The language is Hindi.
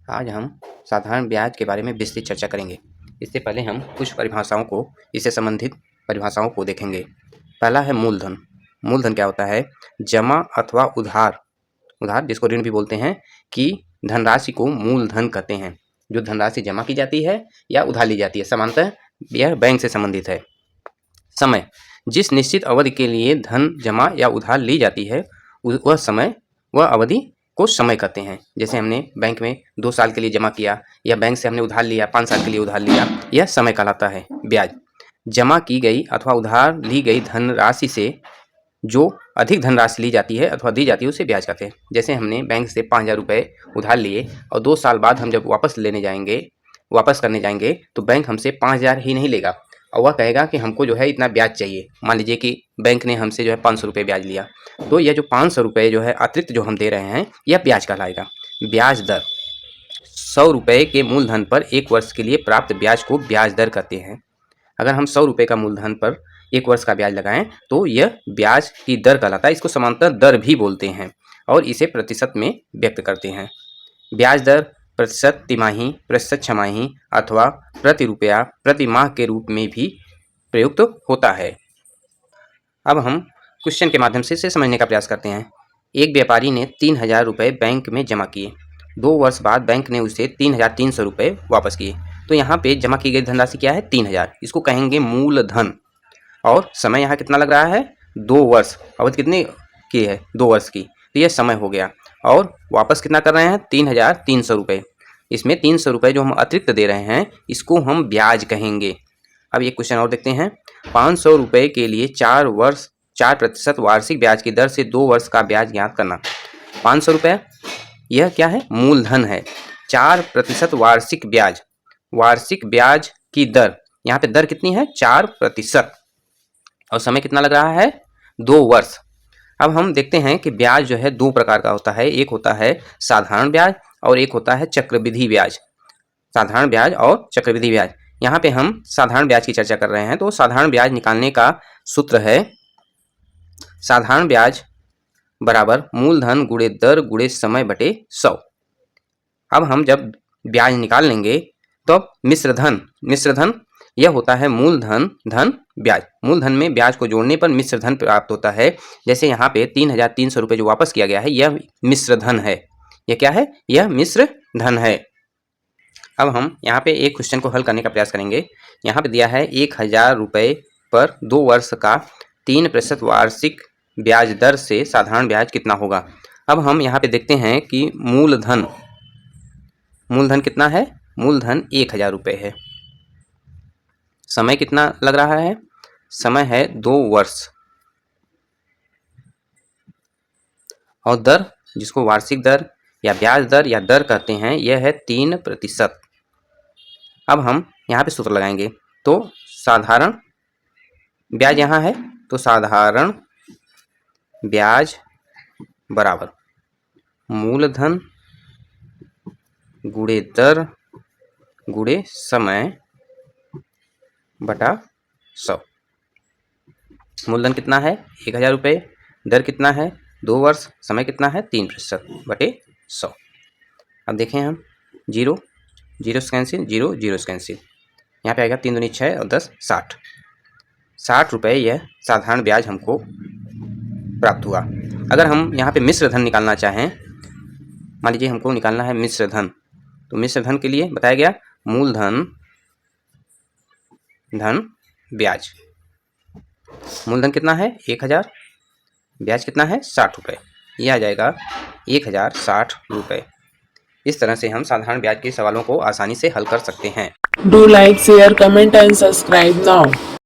आज हम साधारण ब्याज के बारे में विस्तृत चर्चा करेंगे। इससे पहले हम कुछ परिभाषाओं को, इससे संबंधित परिभाषाओं को देखेंगे। पहला है मूलधन। मूलधन क्या होता है? जमा अथवा उधार जिसको ऋण भी बोलते हैं, कि धनराशि को मूलधन कहते हैं। जो धनराशि जमा की जाती है या उधार ली जाती है, सामान्यतः यह बैंक से संबंधित है। समय, जिस निश्चित अवधि के लिए धन जमा या उधार ली जाती है वह समय, वह अवधि को समय कहते हैं। जैसे हमने बैंक में 2 साल के लिए जमा किया या बैंक से हमने उधार लिया 5 साल के लिए उधार लिया, यह समय कहलाता है ब्याज। जमा की गई अथवा उधार ली गई धनराशि से जो अधिक धनराशि ली जाती है अथवा दी जाती है उसे ब्याज कहते हैं। जैसे हमने बैंक से 5,000 रुपये उधार लिए और 2 साल बाद हम जब वापस करने जाएंगे तो बैंक हमसे 5,000 ही नहीं लेगा और वह कहेगा कि हमको जो है इतना ब्याज चाहिए। मान लीजिए कि बैंक ने हमसे जो है 500 रुपये ब्याज लिया, तो यह जो 500 रुपये जो है अतिरिक्त जो हम दे रहे हैं यह ब्याज कहलाएगा। ब्याज दर, 100 रुपये के मूलधन पर 1 वर्ष के लिए प्राप्त ब्याज को ब्याज दर कहते हैं। अगर हम 100 रुपये का मूलधन पर 1 वर्ष का ब्याज लगाएं तो यह ब्याज की दर कहलाता है। इसको समांतर दर भी बोलते हैं और इसे प्रतिशत में व्यक्त करते हैं। ब्याज दर प्रतिशत तिमाही, प्रतिशत छमाही अथवा प्रति रुपया प्रति माह के रूप में भी प्रयुक्त होता है। अब हम क्वेश्चन के माध्यम से इसे समझने का प्रयास करते हैं। एक व्यापारी ने 3,000 रुपये बैंक में जमा किए। 2 वर्ष बाद बैंक ने उसे 3,300 रुपये वापस किए। तो यहाँ पे जमा की गई धनराशि क्या है? 3,000। इसको कहेंगे मूलधन। और समय यहाँ कितना लग रहा है? 2 वर्ष। अवधि कितनी की है? 2 वर्ष की। तो यह समय हो गया। और वापस कितना कर रहे हैं? 3,300 रुपये। इसमें 300 रुपये जो हम अतिरिक्त दे रहे हैं इसको हम ब्याज कहेंगे। अब एक क्वेश्चन और देखते हैं। 500 रुपये के लिए 4% वार्षिक ब्याज की दर से 2 वर्ष का ब्याज ज्ञात करना। 500 रुपये यह क्या है? मूलधन है। 4% वार्षिक ब्याज की दर, यहाँ पे दर कितनी है? 4%। और समय कितना लग रहा है? 2 वर्ष। अब हम देखते हैं कि ब्याज जो है 2 प्रकार का होता है। एक होता है साधारण ब्याज और एक होता है चक्रवृद्धि ब्याज। साधारण ब्याज और चक्रवृद्धि ब्याज। यहाँ पे हम साधारण ब्याज की चर्चा कर रहे हैं। तो साधारण ब्याज निकालने का सूत्र है साधारण ब्याज बराबर मूलधन गुणे दर गुणे समय बटे 100। अब हम जब ब्याज निकाल लेंगे तो मिश्रधन यह होता है मूलधन धन ब्याज। मूलधन में ब्याज को जोड़ने पर मिश्रधन प्राप्त होता है। जैसे यहाँ पे 3,300 रुपये जो वापस किया गया है यह मिश्रधन है। यह क्या है? यह मिश्रधन है। अब हम यहाँ पे एक क्वेश्चन को हल करने का प्रयास करेंगे। यहाँ पे दिया है 1,000 रुपये पर 2 वर्ष का 3% वार्षिक ब्याज दर से साधारण ब्याज कितना होगा। अब हम यहाँ पे देखते हैं कि मूलधन कितना है? मूलधन 1,000 रुपये है। समय कितना लग रहा है? समय है 2 वर्ष। और दर, जिसको वार्षिक दर या ब्याज दर या दर कहते हैं, यह है 3%। अब हम यहाँ पे सूत्र लगाएंगे। तो साधारण ब्याज यहाँ है, तो साधारण ब्याज बराबर मूलधन गुणे दर गुणे समय बटा 100। मूलधन कितना है? 1,000 रुपये। दर कितना है? 2 वर्ष। समय कितना है? 3% बटे 100। अब देखें हम, 0 से कैंसिल, 0 से कैंसिल। यहाँ पे आएगा 3 दूनी 6 और 10 60। 60 रुपये यह साधारण ब्याज हमको प्राप्त हुआ। अगर हम यहाँ पे मिश्रधन निकालना चाहें, मान लीजिए हमको निकालना है मिश्रधन, तो मिश्रधन के लिए बताया गया मूलधन धन ब्याज। मूलधन कितना है? 1,000। ब्याज कितना है? 60 रुपये। यह आ जाएगा 1,060 रुपये। इस तरह से हम साधारण ब्याज के सवालों को आसानी से हल कर सकते हैं। Do like, share, comment and subscribe now.